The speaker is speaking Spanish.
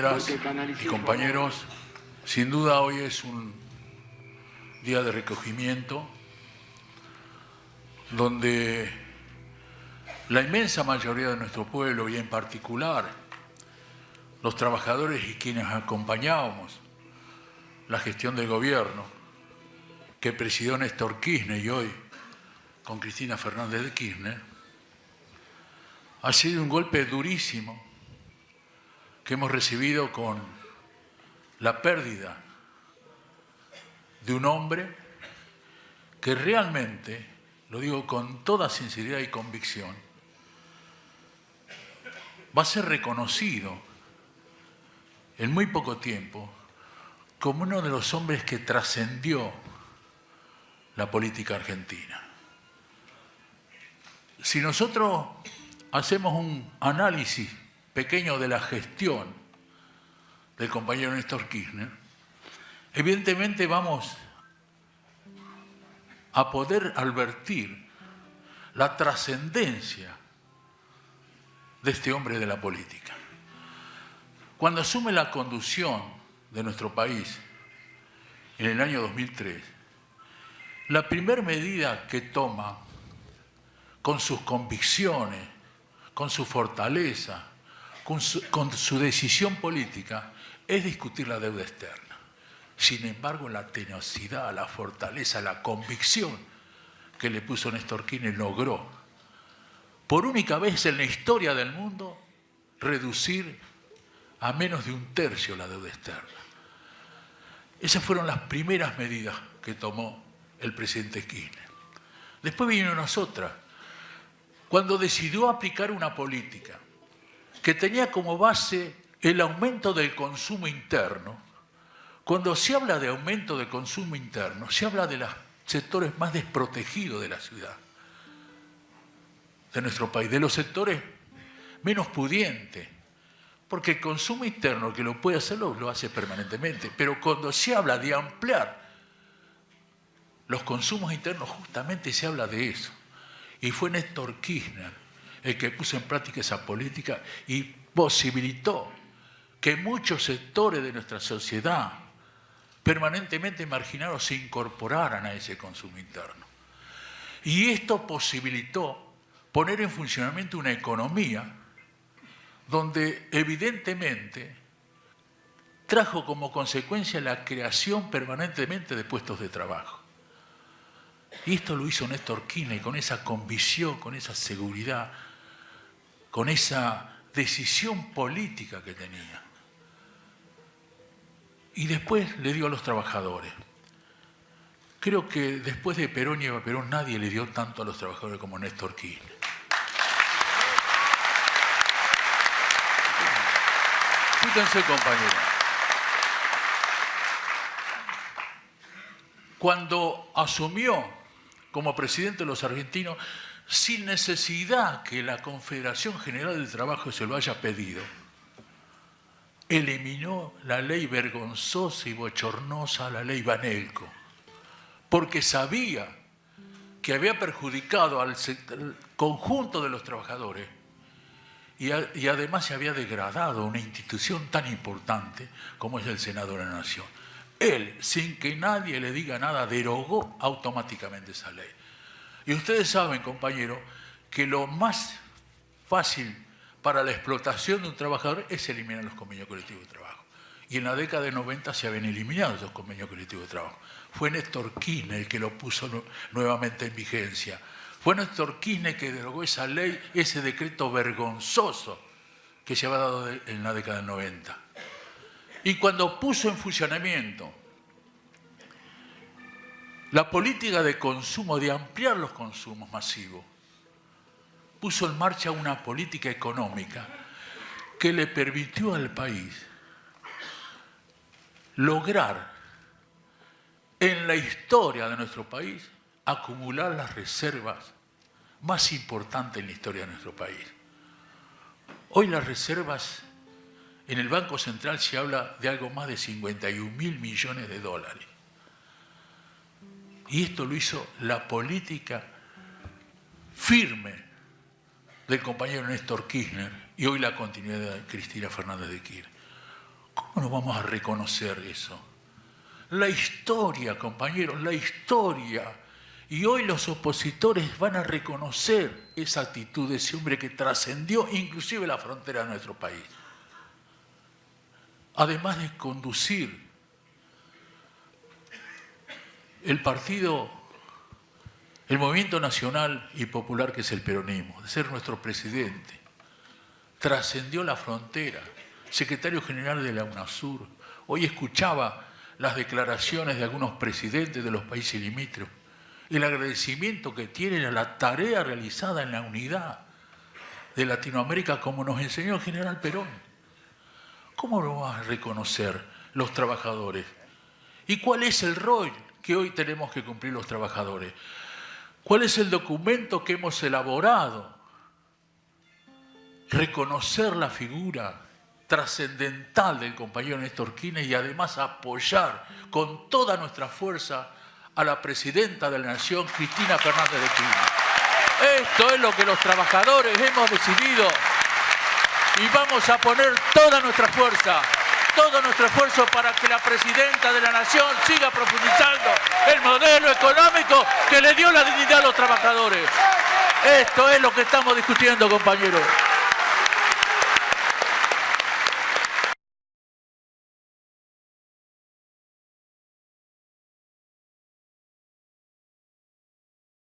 compañeras y compañeros, sin duda hoy es un día de recogimiento donde la inmensa mayoría de nuestro pueblo, y en particular los trabajadores y quienes acompañábamos la gestión del gobierno que presidió Néstor Kirchner y hoy con Cristina Fernández de Kirchner, ha sido un golpe durísimo que hemos recibido con la pérdida de un hombre que realmente, lo digo con toda sinceridad y convicción, va a ser reconocido en muy poco tiempo como uno de los hombres que trascendió la política argentina. Si nosotros hacemos un análisis pequeño de la gestión del compañero Néstor Kirchner, evidentemente vamos a poder advertir la trascendencia de este hombre de la política. Cuando asume la conducción de nuestro país en el año 2003, la primera medida que toma con sus convicciones, con su fortaleza, con su decisión política, es discutir la deuda externa. Sin embargo, la tenacidad, la fortaleza, la convicción que le puso Néstor Kirchner logró, por única vez en la historia del mundo, reducir a menos de 1/3 la deuda externa. Esas fueron las primeras medidas que tomó el presidente Kirchner. Después vinieron las otras. Cuando decidió aplicar una política que tenía como base el aumento del consumo interno, cuando se habla de aumento del consumo interno, se habla de los sectores más desprotegidos de la ciudad, de nuestro país, de los sectores menos pudientes, porque el consumo interno, que lo puede hacerlo, lo hace permanentemente, pero cuando se habla de ampliar los consumos internos, justamente se habla de eso. Y fue Néstor Kirchner el que puso en práctica esa política y posibilitó que muchos sectores de nuestra sociedad permanentemente marginados se incorporaran a ese consumo interno. Y esto posibilitó poner en funcionamiento una economía donde evidentemente trajo como consecuencia la creación permanentemente de puestos de trabajo. Y esto lo hizo Néstor Kirchner con esa convicción, con esa seguridad, con esa decisión política que tenía. Y después le dio a los trabajadores. Creo que después de Perón y Eva Perón nadie le dio tanto a los trabajadores como Néstor Kirchner. Fíjense, compañeros. Cuando asumió como presidente de los argentinos, sin necesidad que la Confederación General del Trabajo se lo haya pedido, eliminó la ley vergonzosa y bochornosa, la ley Banelco, porque sabía que había perjudicado al conjunto de los trabajadores y además se había degradado una institución tan importante como es el Senado de la Nación. Él, sin que nadie le diga nada, derogó automáticamente esa ley. Y ustedes saben, compañeros, que lo más fácil para la explotación de un trabajador es eliminar los convenios colectivos de trabajo. Y en la década de 90 se habían eliminado esos convenios colectivos de trabajo. Fue Néstor Kirchner el que lo puso nuevamente en vigencia. Fue Néstor Kirchner que derogó esa ley, ese decreto vergonzoso que se había dado en la década del 90. Y cuando puso en funcionamiento la política de consumo, de ampliar los consumos masivos, puso en marcha una política económica que le permitió al país lograr en la historia de nuestro país acumular las reservas más importantes en la historia de nuestro país. Hoy las reservas en el Banco Central se habla de algo más de 51.000 millones de dólares. Y esto lo hizo la política firme del compañero Néstor Kirchner y hoy la continuidad de Cristina Fernández de Kirchner. ¿Cómo no vamos a reconocer eso? La historia, compañeros, la historia. Y hoy los opositores van a reconocer esa actitud de ese hombre que trascendió inclusive la frontera de nuestro país. Además de conducir el partido, el movimiento nacional y popular que es el peronismo, de ser nuestro presidente, trascendió la frontera, secretario general de la UNASUR. Hoy escuchaba las declaraciones de algunos presidentes de los países limítrofes, el agradecimiento que tienen a la tarea realizada en la unidad de Latinoamérica, como nos enseñó el general Perón. ¿Cómo lo van a reconocer los trabajadores? ¿Y cuál es el rol que hoy tenemos que cumplir los trabajadores? ¿Cuál es el documento que hemos elaborado? Reconocer la figura trascendental del compañero Néstor Kirchner y además apoyar con toda nuestra fuerza a la presidenta de la Nación, Cristina Fernández de Kirchner. Esto es lo que los trabajadores hemos decidido y vamos a poner toda nuestra fuerza, todo nuestro esfuerzo para que la presidenta de la Nación siga profundizando el modelo económico que le dio la dignidad a los trabajadores. Esto es lo que estamos discutiendo, compañeros.